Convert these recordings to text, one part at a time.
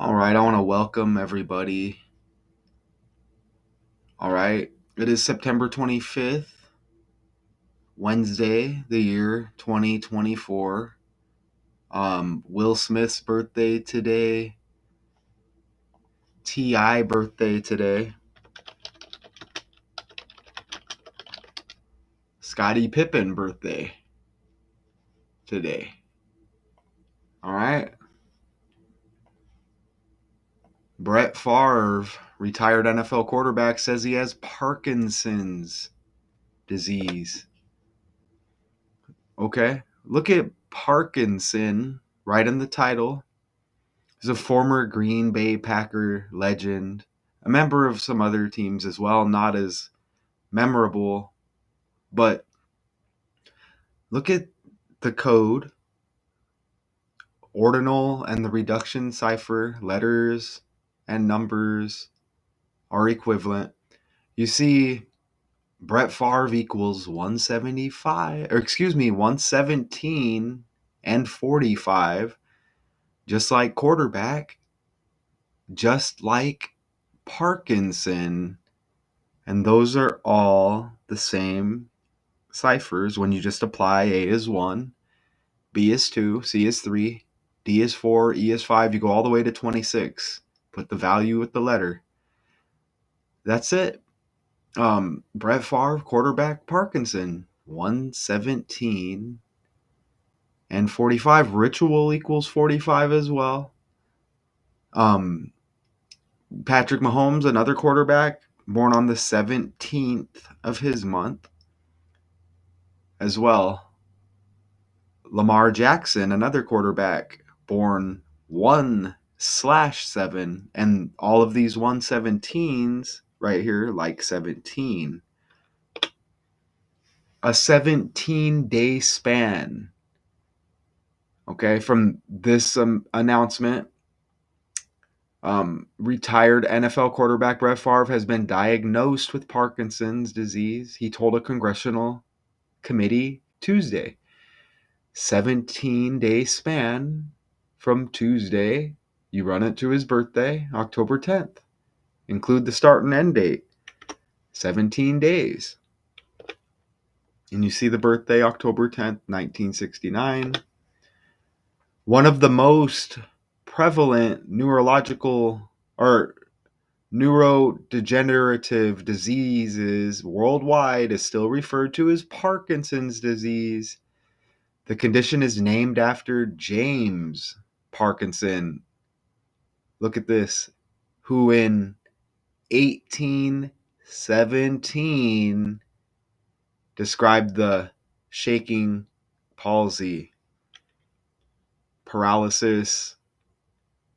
All right, I want to welcome everybody. All right, it is September 25th, Wednesday, the year 2024. Will Smith's birthday today, T.I. birthday today, Scottie Pippen birthday today. All right, Brett Favre, retired NFL quarterback, says he has Parkinson's disease. Okay, look at Parkinson right in the title. He's a former Green Bay Packer legend, a member of some other teams as well, not as memorable. But look at the code, ordinal and the reduction cipher, letters and numbers are equivalent. You see, Brett Favre equals 117 and 45, just like quarterback, just like Parkinson. And those are all the same ciphers when you just apply A is 1, B is 2, C is 3, D is 4, E is 5. You go all the way to 26. Put the value with the letter. That's it. Brett Favre, quarterback, Parkinson, 117 and 45. Ritual equals 45 as well. Patrick Mahomes, another quarterback, born on the 17th of his month as well. Lamar Jackson, another quarterback, born 1/7, and all of these 117s right here, like 17. A 17-day span. Okay, from this announcement, retired NFL quarterback Brett Favre has been diagnosed with Parkinson's disease. He told a congressional committee Tuesday. 17-day span from Tuesday. You run it to his birthday, October 10th. Include the start and end date. 17 days. And you see the birthday, October 10th, 1969. One of the most prevalent neurological or neurodegenerative diseases worldwide is still referred to as Parkinson's disease. The condition is named after James Parkinson. Look at this. Who in 1817 described the shaking palsy, paralysis,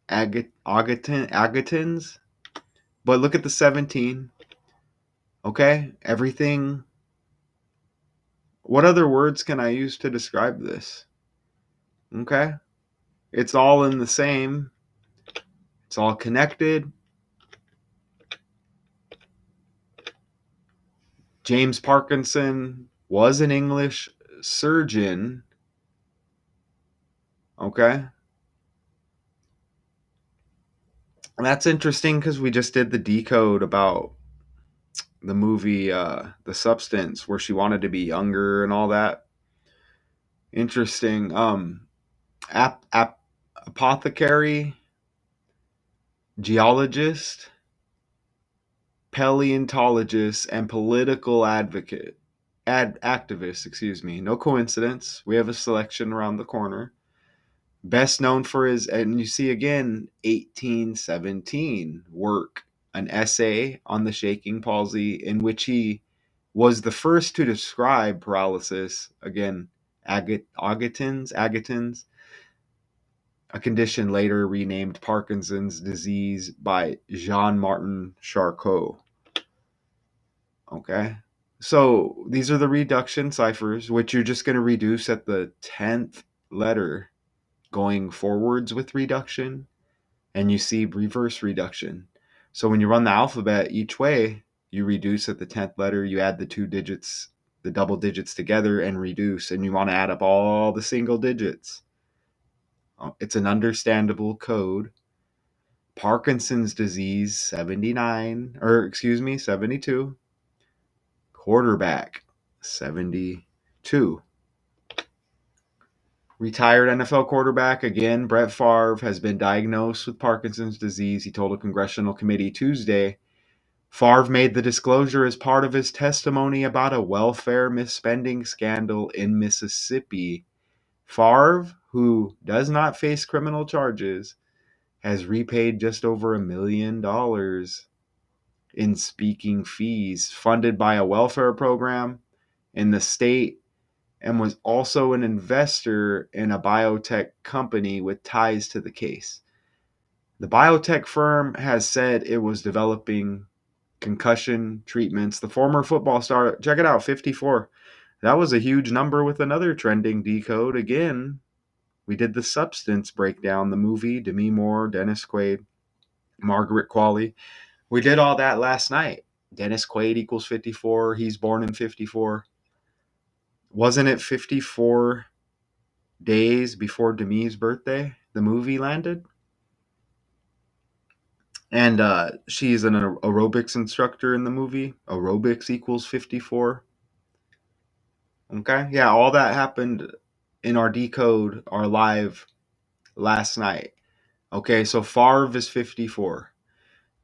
agatins. But look at the 17. Okay? Everything. What other words can I use to describe this? Okay? It's all in the same. It's all connected. James Parkinson was an English surgeon. Okay? And that's interesting because we just did the decode about the movie The Substance, where she wanted to be younger and all that. Interesting. Apothecary, geologist, paleontologist, and political activist, excuse me. No coincidence. We have a selection around the corner. Best known for his, and you see again, 1817 work, an essay on the shaking palsy, in which he was the first to describe paralysis. Again, agatins, a condition later renamed Parkinson's disease by Jean-Martin Charcot. Okay. So these are the reduction ciphers, which you're just going to reduce at the 10th letter going forwards with reduction, and you see reverse reduction. So when you run the alphabet each way, you reduce at the 10th letter, you add the two digits, the double digits together and reduce, and you want to add up all the single digits. It's an understandable code. Parkinson's disease, 72. Quarterback, 72. Retired NFL quarterback, again, Brett Favre, has been diagnosed with Parkinson's disease. He told a congressional committee Tuesday. Favre made the disclosure as part of his testimony about a welfare misspending scandal in Mississippi. Favre, who does not face criminal charges, has repaid just over $1 million in speaking fees funded by a welfare program in the state, and was also an investor in a biotech company with ties to the case. The biotech firm has said it was developing concussion treatments. The former football star, check it out, 54. That was a huge number with another trending decode. Again, we did the Substance breakdown, the movie, Demi Moore, Dennis Quaid, Margaret Qualley. We did all that last night. Dennis Quaid equals 54. He's born in 54. Wasn't it 54 days before Demi's birthday the movie landed? And she's an aerobics instructor in the movie. Aerobics equals 54. Okay. Yeah, all that happened in our decode, our live last night. Okay, so Favre is 54.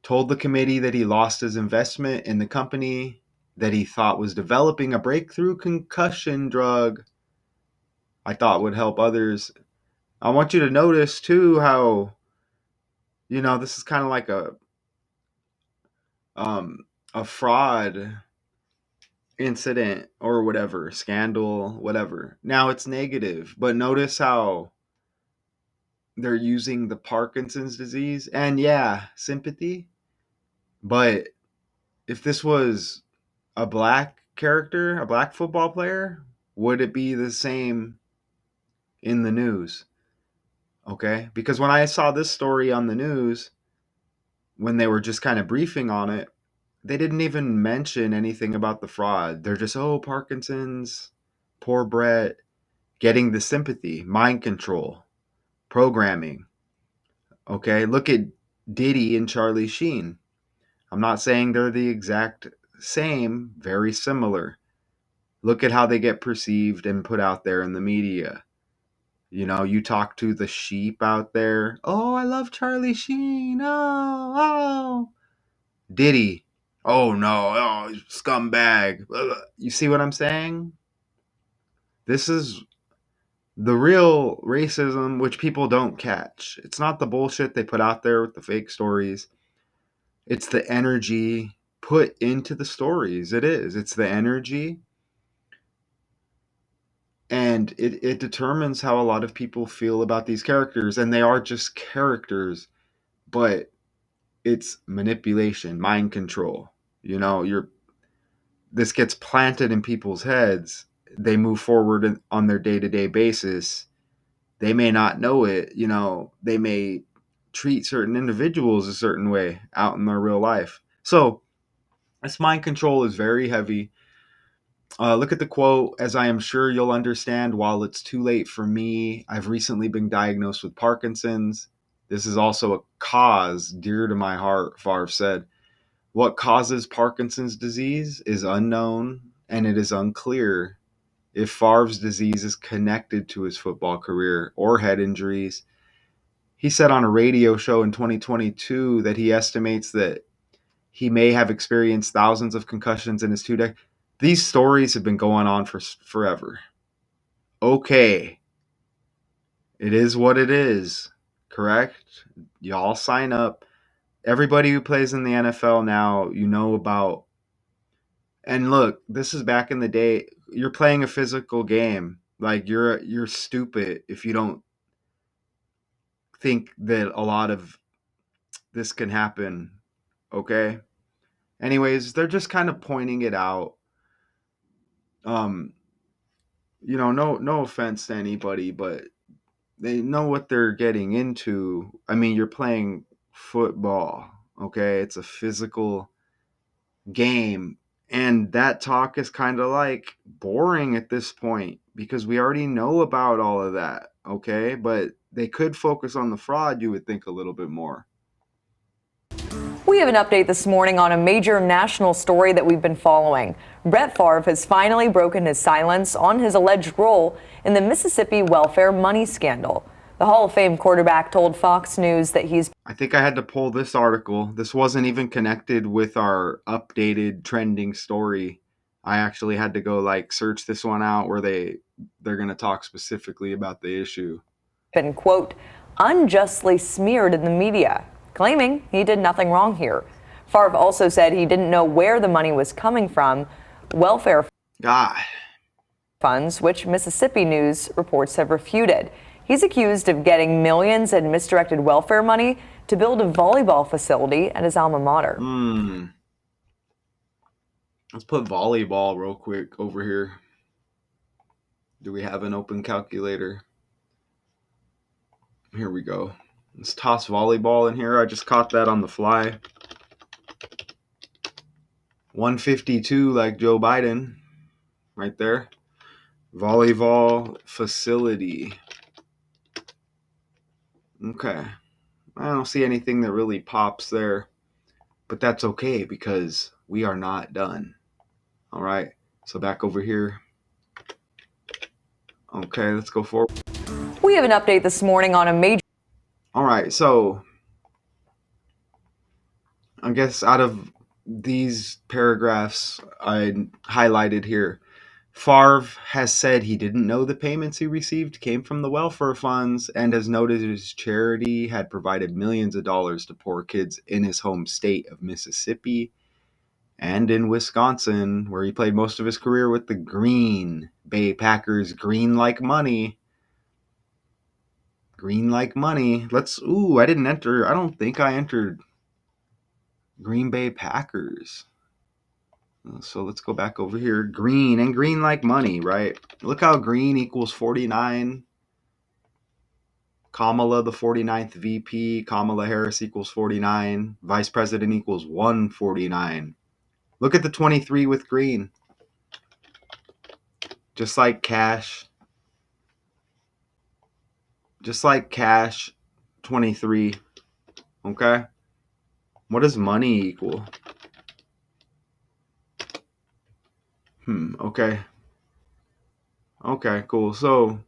Told the committee that he lost his investment in the company that he thought was developing a breakthrough concussion drug I thought would help others. I want you to notice too how, this is kind of like a fraud incident or whatever, scandal, whatever. Now it's negative, but notice how they're using the Parkinson's disease and yeah, sympathy. But if this was a black character, a black football player, would it be the same in the news? Okay? Because when I saw this story on the news, when they were just kind of briefing on it, they didn't even mention anything about the fraud. They're just, oh, Parkinson's, poor Brett, getting the sympathy, mind control, programming. Okay? Look at Diddy and Charlie Sheen. I'm not saying they're the exact same, very similar. Look at how they get perceived and put out there in the media. You talk to the sheep out there. Oh, I love Charlie Sheen. Oh. Diddy. Oh, no. Oh, scumbag. You see what I'm saying? This is the real racism, which people don't catch. It's not the bullshit they put out there with the fake stories. It's the energy put into the stories. It is. It's the energy. And it determines how a lot of people feel about these characters. And they are just characters, but it's manipulation, mind control. This gets planted in people's heads. They move forward on their day-to-day basis. They may not know it. They may treat certain individuals a certain way out in their real life. So this mind control is very heavy. Look at the quote. As I am sure you'll understand, while it's too late for me, I've recently been diagnosed with Parkinson's. This is also a cause dear to my heart, Favre said. What causes Parkinson's disease is unknown, and it is unclear if Favre's disease is connected to his football career or head injuries. He said on a radio show in 2022 that he estimates that he may have experienced thousands of concussions in his 2 decades. These stories have been going on for forever. Okay. It is what it is. Correct? Y'all sign up. Everybody who plays in the NFL now, about. And look, this is back in the day. You're playing a physical game. Like you're stupid if you don't think that a lot of this can happen. Okay? Anyways, they're just kind of pointing it out. No offense to anybody, but they know what they're getting into. I mean, you're playing football, okay? It's a physical game. And that talk is kind of like boring at this point because we already know about all of that, okay? But they could focus on the fraud, you would think, a little bit more. We have an update this morning on a major national story that we've been following. Brett Favre has finally broken his silence on his alleged role in the Mississippi welfare money scandal. The Hall of Fame quarterback told Fox News that I think I had to pull this article. This wasn't even connected with our updated trending story. I actually had to go search this one out where they're going to talk specifically about the issue. been, quote, unjustly smeared in the media, claiming he did nothing wrong here. Favre also said he didn't know where the money was coming from. Welfare God. funds, which Mississippi News reports have refuted. He's accused of getting millions in misdirected welfare money to build a volleyball facility at his alma mater. Let's put volleyball real quick over here. Do we have an open calculator? Here we go. Let's toss volleyball in here. I just caught that on the fly. 152 like Joe Biden. Right there. Volleyball facility. Okay. I don't see anything that really pops there. But that's okay because we are not done. All right. So back over here. Okay, let's go forward. We have an update this morning on a major. All right. So I guess out of these paragraphs I highlighted here, Favre has said he didn't know the payments he received came from the welfare funds and has noted his charity had provided millions of dollars to poor kids in his home state of Mississippi and in Wisconsin, where he played most of his career with the Green Bay Packers. Green like money. Green like money. I didn't enter. I don't think I entered Green Bay Packers. So let's go back over here. Green and green like money, right? Look how green equals 49. Kamala, the 49th VP. Kamala Harris equals 49. Vice President equals 149. Look at the 23 with green. Just like cash. Just like cash, 23. Okay? What does money equal? Okay. Okay, cool. So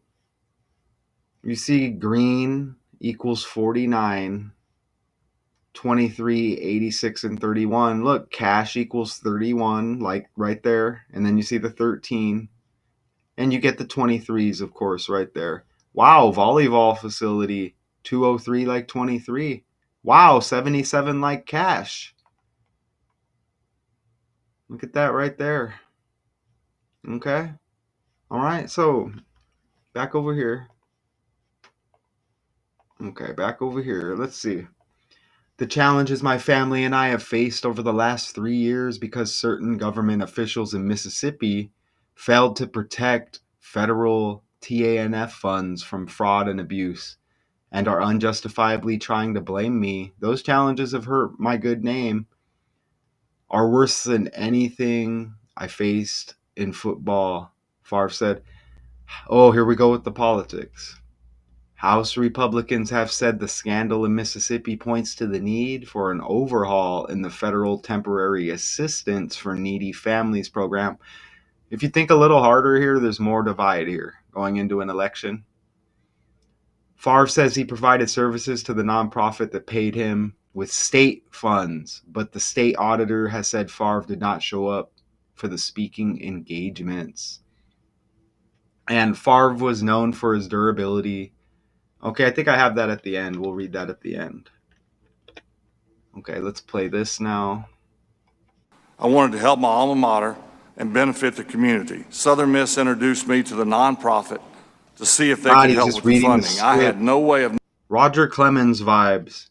you see green equals 49, 23, 86, and 31. Look, cash equals 31, like right there. And then you see the 13. And you get the 23s, of course, right there. Wow, volleyball facility, 203 like 23. Wow, 77 like cash. Look at that right there. Okay. All right, so back over here. Okay, back over here. Let's see. The challenges my family and I have faced over the last 3 years because certain government officials in Mississippi failed to protect federal TANF funds from fraud and abuse and are unjustifiably trying to blame me. Those challenges have hurt my good name, are worse than anything I faced in football. Favre said, oh, here we go with the politics. House Republicans have said the scandal in Mississippi points to the need for an overhaul in the federal temporary assistance for needy families program. If you think a little harder here, there's more divide here going into an election. Favre says he provided services to the nonprofit that paid him with state funds, but the state auditor has said Favre did not show up for the speaking engagements. And Favre was known for his durability. Okay, I think I have that at the end. We'll read that at the end. Okay, let's play this now. I wanted to help my alma mater and benefit the community. Southern Miss introduced me to the nonprofit to see if they could help with the funding. I had no way of Roger Clemens vibes.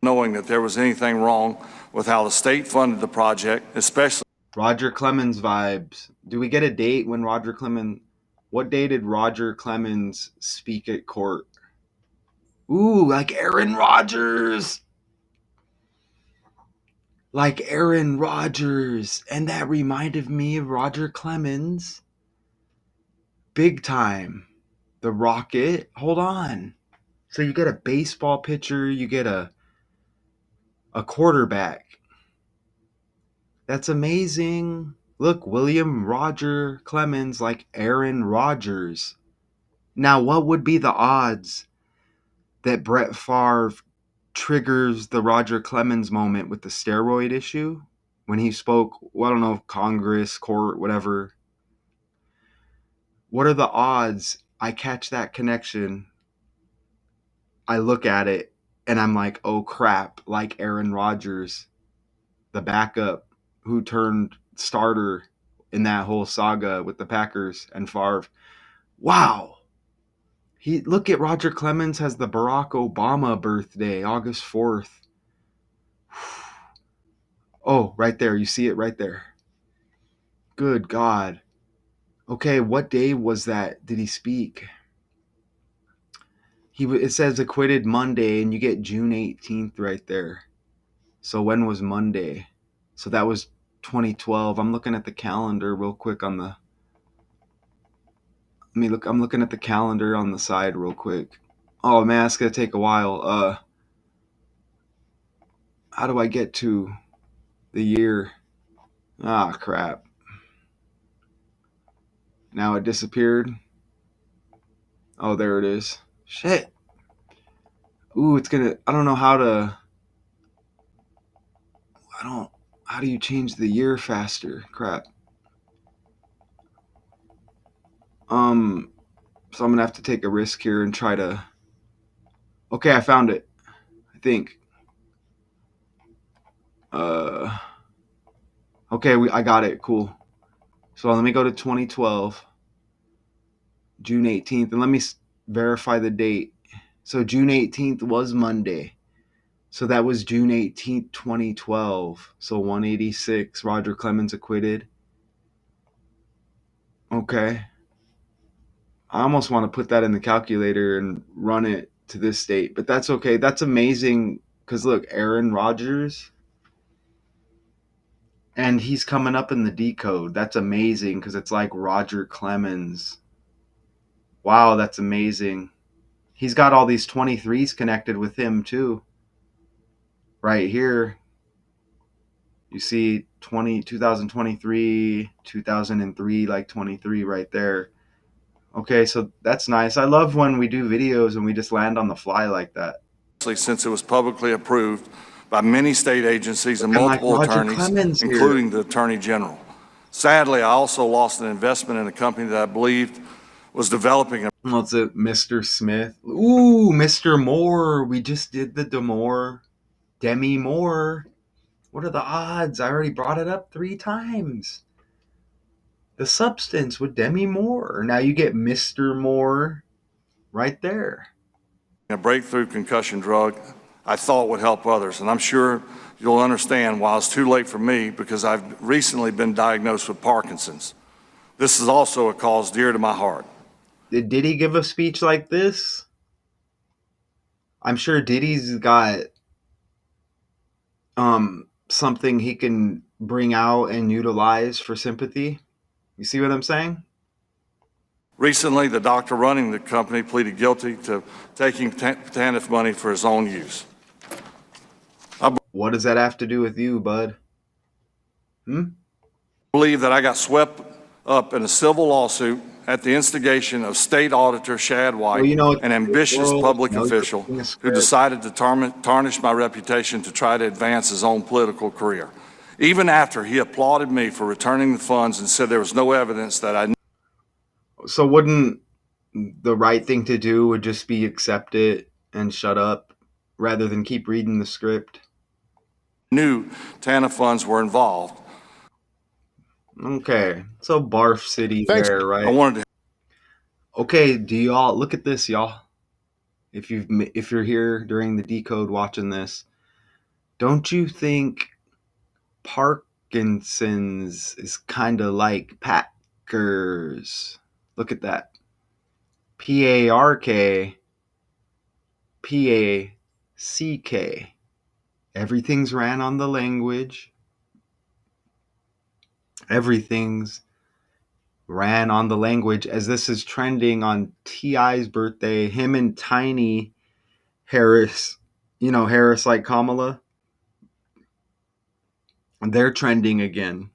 knowing that there was anything wrong with how the state funded the project, especially Roger Clemens vibes. Do we get a date when Roger Clemens... What day did Roger Clemens speak at court? Ooh, like Aaron Rodgers. Like Aaron Rodgers. And that reminded me of Roger Clemens. Big time. The Rocket. Hold on. So you get a baseball pitcher, you get a a quarterback. That's amazing. Look, William Roger Clemens, like Aaron Rodgers. Now, what would be the odds that Brett Favre triggers the Roger Clemens moment with the steroid issue when he spoke, well, I don't know, Congress, court, whatever? What are the odds I catch that connection? I look at it and I'm like, oh crap, like Aaron Rodgers, the backup who turned starter in that whole saga with the Packers and Favre. Wow. Look at Roger Clemens has the Barack Obama birthday, August 4th. Oh, right there. You see it right there. Good God. Okay, what day was that? Did he speak? It says acquitted Monday, and you get June 18th right there. So when was Monday? So that was 2012. I'm looking at the calendar real quick on the. I'm looking at the calendar on the side real quick. Oh man, it's gonna take a while. How do I get to the year? Ah, crap. Now it disappeared. Oh, there it is. Shit. Ooh, I don't know how to. How do you change the year faster? Crap. So I'm gonna have to take a risk here and try to. Okay, I found it. I think. Uh. Okay, I got it. Cool. So let me go to 2012, June 18th, and let me verify the date. So June 18th was Monday. So that was June 18th, 2012. So 186, Roger Clemens acquitted. Okay. I almost want to put that in the calculator and run it to this date, but that's okay. That's amazing because look, Aaron Rodgers, and he's coming up in the decode. That's amazing because it's like Roger Clemens. Wow, that's amazing. He's got all these 23s connected with him too. Right here, you see 2023, 2003, like 23 right there. Okay, so that's nice. I love when we do videos and we just land on the fly like that. Since it was publicly approved by many state agencies and And like multiple Roger attorneys, Clemens here. including the Attorney General. Sadly, I also lost an investment in a company that I believed was developing a. What's it, Mr. Smith? Ooh, Mr. Moore. We just did the Demi Moore. What are the odds? I already brought it up 3 times. The substance with Demi Moore. Now you get Mr. Moore right there. A breakthrough concussion drug I thought would help others, and I'm sure you'll understand why it's too late for me because I've recently been diagnosed with Parkinson's. This is also a cause dear to my heart. Did Diddy give a speech like this? I'm sure Diddy's got something he can bring out and utilize for sympathy. You see what I'm saying? Recently, the doctor running the company pleaded guilty to taking TANF money for his own use. What does that have to do with you, bud? I believe that I got swept up in a civil lawsuit at the instigation of State Auditor Shad White, an ambitious public official who decided to tarnish my reputation to try to advance his own political career. Even after he applauded me for returning the funds and said there was no evidence that I. So wouldn't the right thing to do would just be accept it and shut up rather than keep reading the script? Knew TANF funds were involved. Okay, so Barf City there, right? I wanted to. Okay, do y'all look at this, y'all? If you're here during the decode watching this, don't you think Parkinson's is kind of like Packers? Look at that. PARK, PACK. Everything's ran on the language. Everything's ran on the language as this is trending on T.I.'s birthday. Him and Tiny Harris, Harris like Kamala. They're trending again.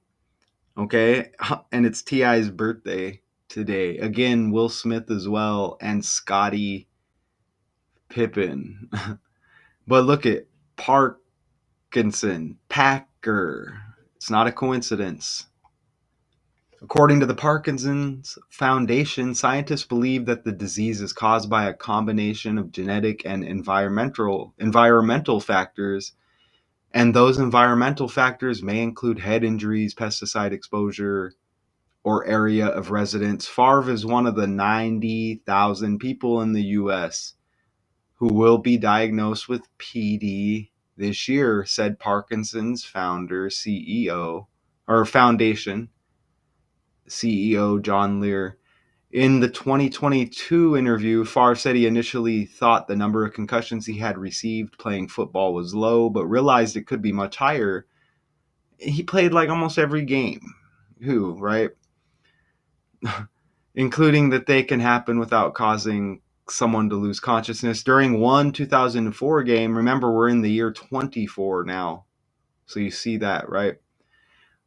Okay. And it's T.I.'s birthday today. Again, Will Smith as well, and Scottie Pippen. But look at Parkinson, Packer. It's not a coincidence. According to the Parkinson's Foundation, scientists believe that the disease is caused by a combination of genetic and environmental factors, and those environmental factors may include head injuries, pesticide exposure, or area of residence. Favre is one of the 90,000 people in the U.S. who will be diagnosed with PD this year, said Parkinson's foundation CEO John Lear. In the 2022 interview, Favre said he initially thought the number of concussions he had received playing football was low, but realized it could be much higher. He played like almost every game. Right? Including that they can happen without causing someone to lose consciousness. During one 2004 game, remember we're in the year 24 now, so you see that, right?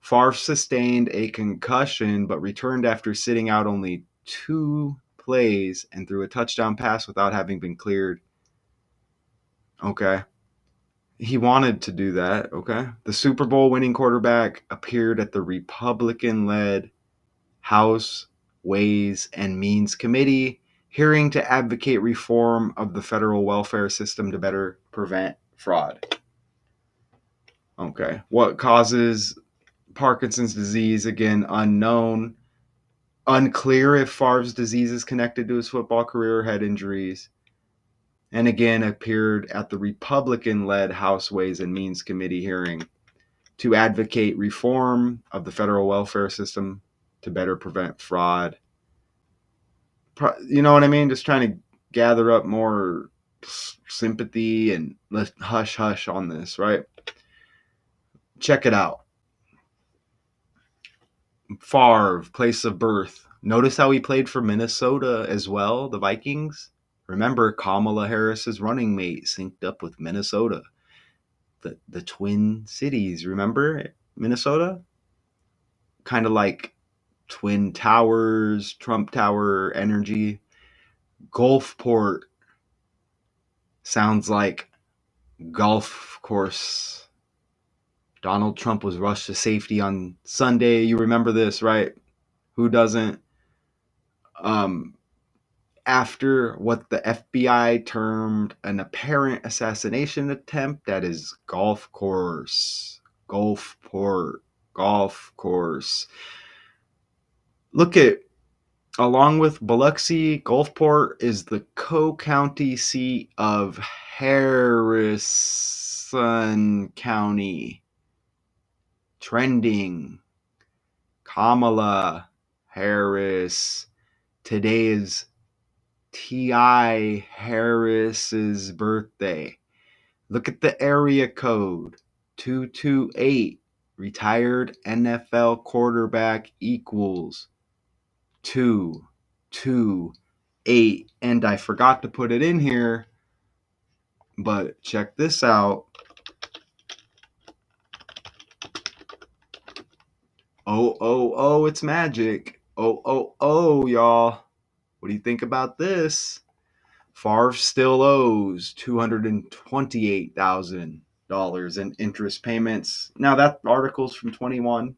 Favre sustained a concussion but returned after sitting out only 2 plays and threw a touchdown pass without having been cleared. Okay. He wanted to do that, okay? The Super Bowl winning quarterback appeared at the Republican-led House Ways and Means Committee hearing to advocate reform of the federal welfare system to better prevent fraud. Okay. What causes Parkinson's disease? Again, unknown. Unclear if Favre's disease is connected to his football career or head injuries. And again, appeared at the Republican-led House Ways and Means Committee hearing to advocate reform of the federal welfare system to better prevent fraud. You know what I mean? Just trying to gather up more sympathy and let's hush hush on this, right? Check it out. Favre, place of birth. Notice how he played for Minnesota as well, the Vikings. Remember, Kamala Harris's running mate synced up with Minnesota. The Twin Cities, remember Minnesota? Kind of like Twin Towers, Trump Tower energy. Gulfport sounds like golf course. Donald Trump was rushed to safety on Sunday. You remember this, right? Who doesn't? After what the FBI termed an apparent assassination attempt at his golf course. Gulfport. Golf course. Look at, along with Biloxi, Gulfport is the co-county seat of Harrison County. Trending. Kamala Harris. Today is T.I. Harris's birthday. Look at the area code. 228. Retired NFL quarterback equals 228. And I forgot to put it in here, but check this out. Oh, it's magic. Oh, y'all. What do you think about this? Favre still owes $228,000 in interest payments. Now that article's from 21.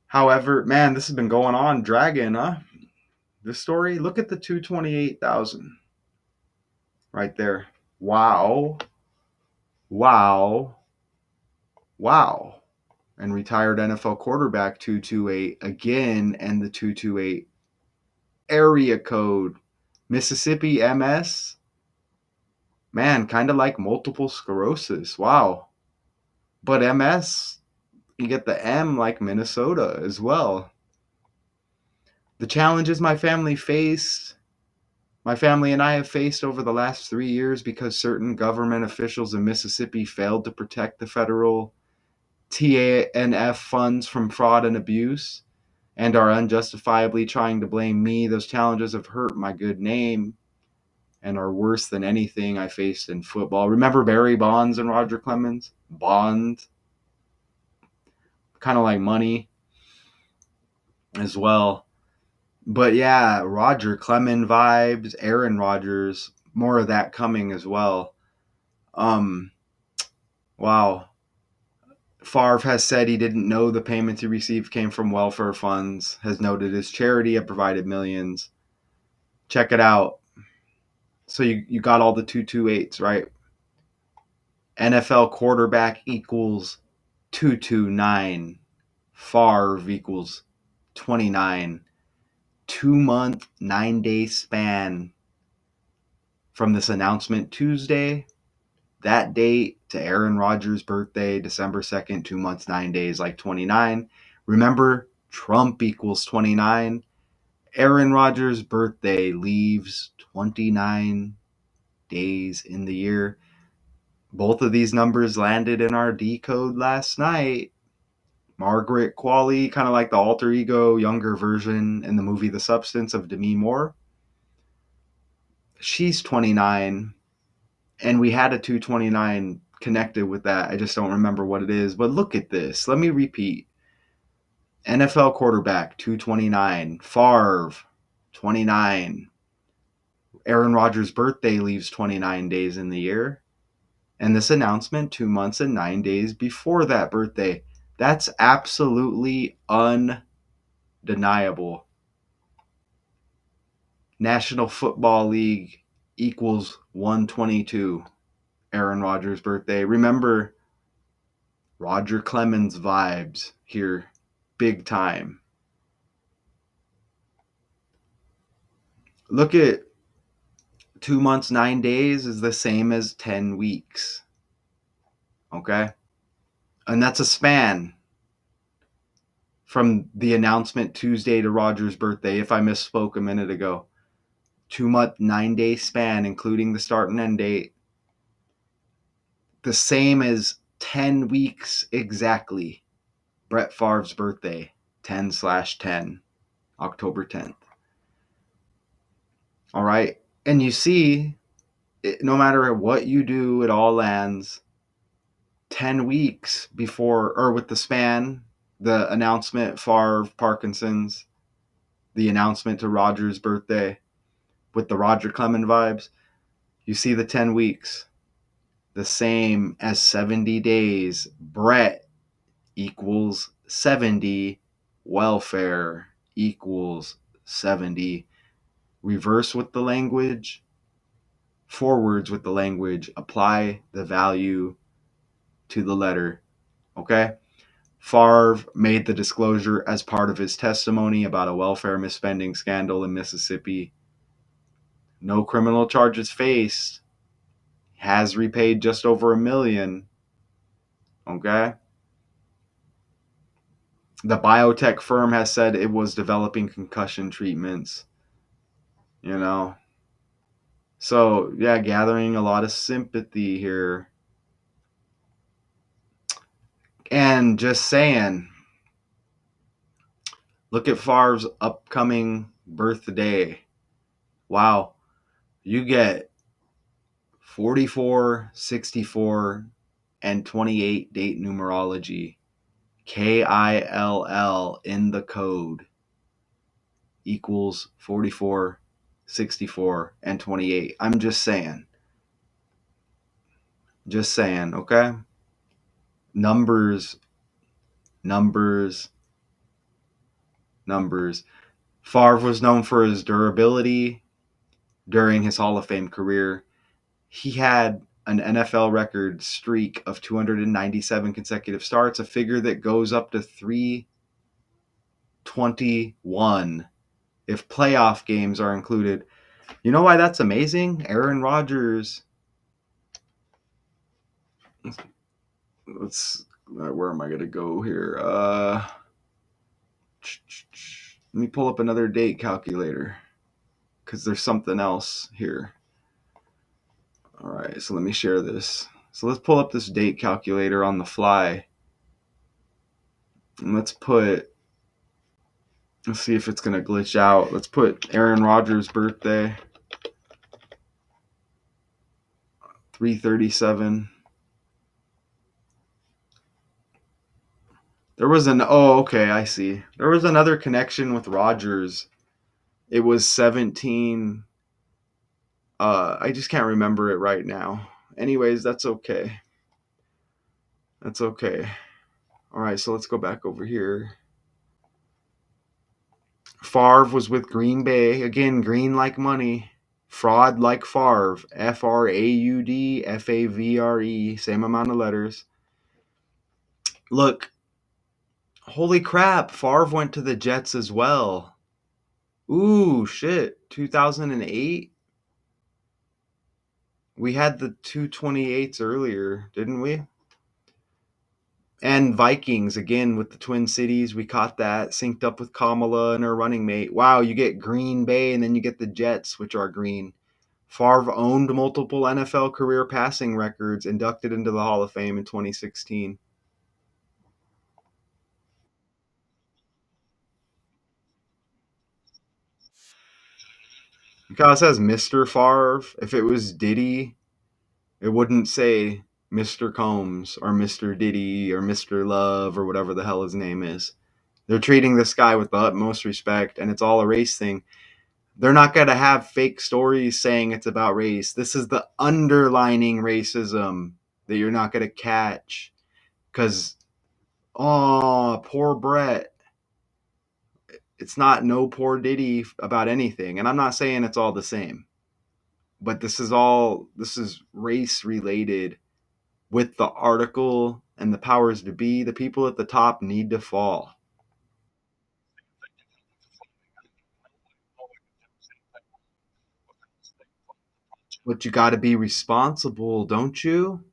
However, man, this has been going on, dragging, huh? This story, look at the 228,000 right there. Wow. And retired NFL quarterback 228 again, and the 228 area code. Mississippi MS. Man, kind of like multiple sclerosis. Wow. But MS, you get the M like Minnesota as well. The challenges my family and I have faced over the last 3 years because certain government officials in Mississippi failed to protect the federal TANF funds from fraud and abuse and are unjustifiably trying to blame me. Those challenges have hurt my good name and are worse than anything I faced in football. Remember Barry Bonds and Roger Clemens? Bond. kind of like money as well. But yeah, Roger Clemens vibes, Aaron Rodgers, more of that coming as well. Wow. Favre has said he didn't know the payments he received came from welfare funds, has noted his charity had provided millions. Check it out. So you got all the 228s, right? NFL quarterback equals 229. Favre equals 29. 2-month, 9-day span from this announcement Tuesday, that date, to Aaron Rodgers' birthday, December 2nd, 2 months, 9 days, like 29. Remember, Trump equals 29. Aaron Rodgers' birthday leaves 29 days in the year. Both of these numbers landed in our decode last night. Margaret Qualley, kind of like the alter ego, younger version in the movie The Substance of Demi Moore. She's 29, and we had a 229 connected with that. I just don't remember what it is. But look at this. Let me repeat. NFL quarterback, 229. Favre, 29. Aaron Rodgers' birthday leaves 29 days in the year. And this announcement 2 months and 9 days before that birthday. That's absolutely undeniable. National Football League equals 122. Aaron Rodgers' birthday. Remember, Roger Clemens vibes here, big time. Look at 2 months, 9 days is the same as 10 weeks. Okay? And that's a span from the announcement Tuesday to Rodgers' birthday, if I misspoke a minute ago. 2-month, 9-day span, including the start and end date. The same as 10 weeks exactly. Brett Favre's birthday, 10/10, October 10th. All right? And you see, no matter what you do, it all lands 10 weeks before, or with the span, the announcement, Favre, Parkinson's, the announcement to Rodgers' birthday, with the Roger Clemens vibes, you see the 10 weeks, the same as 70 days. Brett equals 70. Welfare equals 70. Reverse with the language, forwards with the language, apply the value to the letter. Okay? Favre made the disclosure as part of his testimony about a welfare misspending scandal in Mississippi. No criminal charges faced. Has repaid just over $1 million. Okay? The biotech firm has said it was developing concussion treatments. You know? So, yeah, gathering a lot of sympathy here. And just saying, look at Favre's upcoming birthday. Wow. You get 44, 64, and 28 date numerology. KILL in the code equals 44, 64, and 28. I'm just saying. Just saying, okay? Numbers. Favre was known for his durability during his Hall of Fame career. He had an NFL record streak of 297 consecutive starts, a figure that goes up to 321 if playoff games are included. You know why that's amazing? Aaron Rodgers. Where am I going to go here? Let me pull up another date calculator because there's something else here. All right, so let me share this. So let's pull up this date calculator on the fly. And let's see if it's going to glitch out. Let's put Aaron Rodgers' birthday, 3/37. There was an oh, okay, I see. There was another connection with Rodgers. It was 17. I just can't remember it right now. Anyways, that's okay. That's okay. All right, so let's go back over here. Favre was with Green Bay. Again, green like money. Fraud like Favre. Fraud, Favre. Same amount of letters. Look, holy crap. Favre went to the Jets as well. Ooh, shit. 2008? We had the 228s earlier, didn't we? And Vikings, again, with the Twin Cities. We caught that. Synced up with Kamala and her running mate. Wow, you get Green Bay and then you get the Jets, which are green. Favre owned multiple NFL career passing records, inducted into the Hall of Fame in 2016. Because it says Mr. Favre. If it was Diddy, it wouldn't say Mr. Combs or Mr. Diddy or Mr. Love or whatever the hell his name is. They're treating this guy with the utmost respect, and it's all a race thing. They're not going to have fake stories saying it's about race. This is the underlining racism that you're not going to catch. Because, oh, poor Brett. It's not no poor Diddy about anything. And I'm not saying it's all the same. But this is race related with the article and the powers to be. The people at the top need to fall. But you got to be responsible, don't you?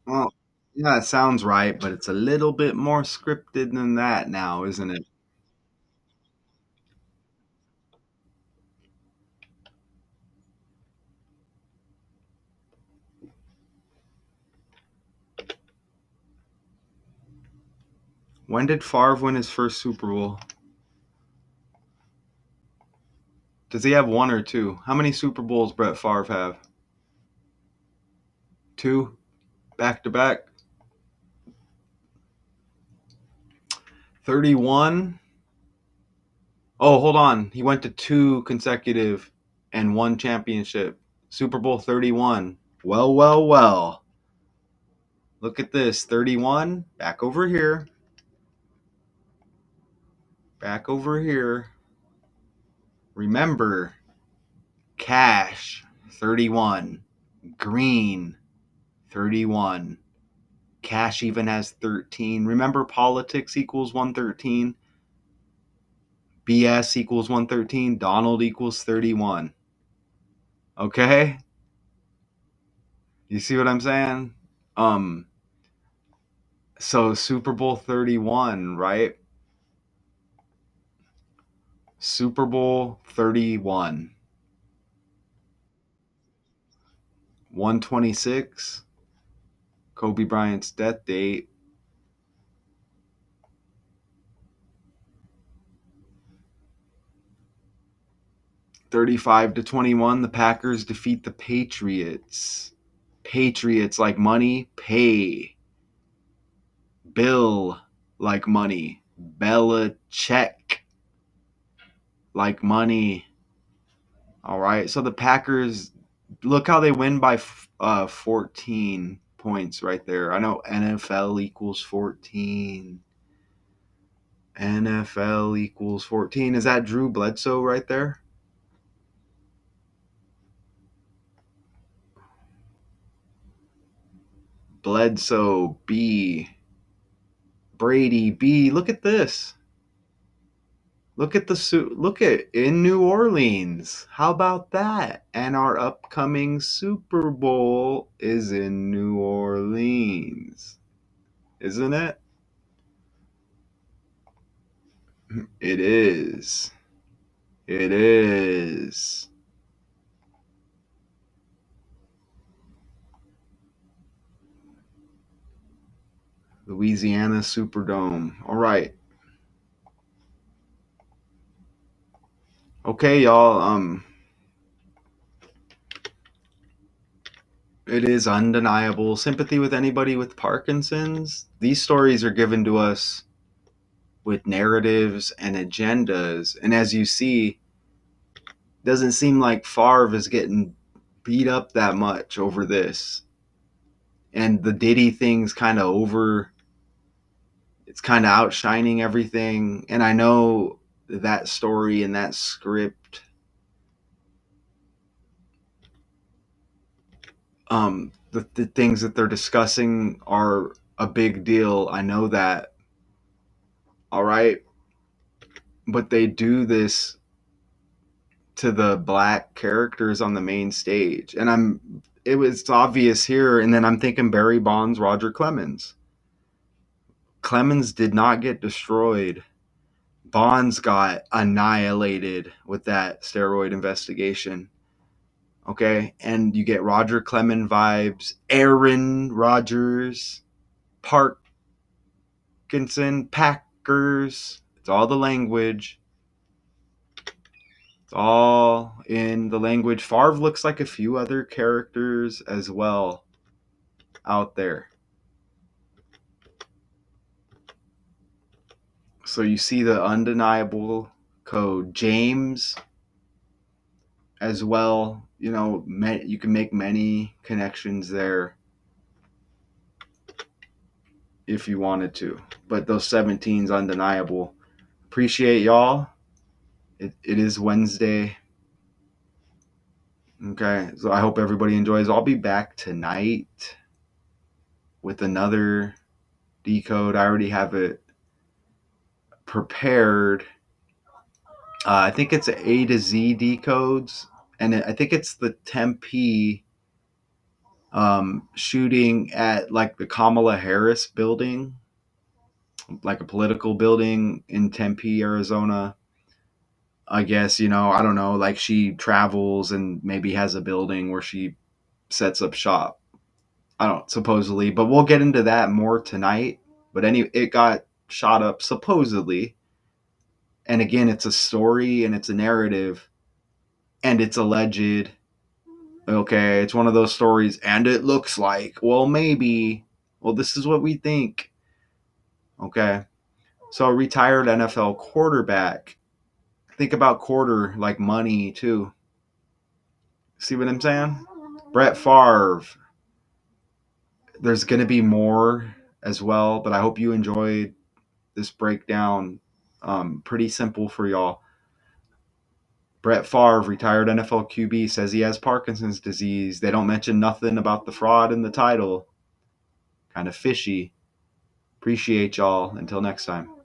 Well, yeah, it sounds right, but it's a little bit more scripted than that now, isn't it? When did Favre win his first Super Bowl? Does he have one or two? How many Super Bowls Brett Favre have? Two, back to back. 31. Oh, hold on. He went to two consecutive and one championship. Super Bowl 31. Well, well, well. Look at this. 31. Back over here. Back over here. Remember, cash 31. Green 31. Cash even has 13. Remember, politics equals 113. BS equals 113. Donald equals 31. Okay? You see what I'm saying? Um, so Super Bowl 31, right? Super Bowl 31. 126. Kobe Bryant's death date. 35-21. The Packers defeat the Patriots. Patriots like money, pay. Bill like money. Belichick like money. All right. So the Packers, look how they win by 14 points right there. I know NFL equals 14. NFL equals 14. Is that Drew Bledsoe right there? Bledsoe B. Brady B. Look at this. Look at look at in New Orleans. How about that? And our upcoming Super Bowl is in New Orleans. Isn't it? It is. It is. Louisiana Superdome. All right. Okay, y'all. It is undeniable. Sympathy with anybody with Parkinson's. These stories are given to us with narratives and agendas. And as you see, doesn't seem like Favre is getting beat up that much over this. And the Diddy thing's kind of over. It's kind of outshining everything. And I know that story and that script, the things that they're discussing are a big deal. I know that. All right. But they do this to the black characters on the main stage. And it was obvious here. And then I'm thinking Barry Bonds, Roger Clemens. Clemens did not get destroyed. Bonds got annihilated with that steroid investigation. Okay. And you get Roger Clemens vibes, Aaron Rodgers, Parkinson, Packers. It's all the language. It's all in the language. Favre looks like a few other characters as well out there. So you see the undeniable code. James as well. You know, you can make many connections there if you wanted to. But those 17's undeniable. Appreciate y'all. It is Wednesday. Okay, so I hope everybody enjoys. I'll be back tonight with another decode. I already have it prepared. I think it's A to Z decodes, and I think it's the Tempe shooting at like the Kamala Harris building, like a political building in Tempe, Arizona. I guess, I don't know, like she travels and maybe has a building where she sets up shop. I don't supposedly, but we'll get into that more tonight. But it got shot up supposedly. And again, it's a story and it's a narrative and it's alleged. Okay, it's one of those stories and it looks like, well, maybe, well, this is what we think. Okay. So a retired NFL quarterback. Think about quarter like money too. See what I'm saying? Brett Favre. There's going to be more as well, but I hope you enjoyed this breakdown. Pretty simple for y'all. Brett Favre, retired NFL QB, says he has Parkinson's disease. They don't mention nothing about the fraud in the title. Kind of fishy. Appreciate y'all. Until next time.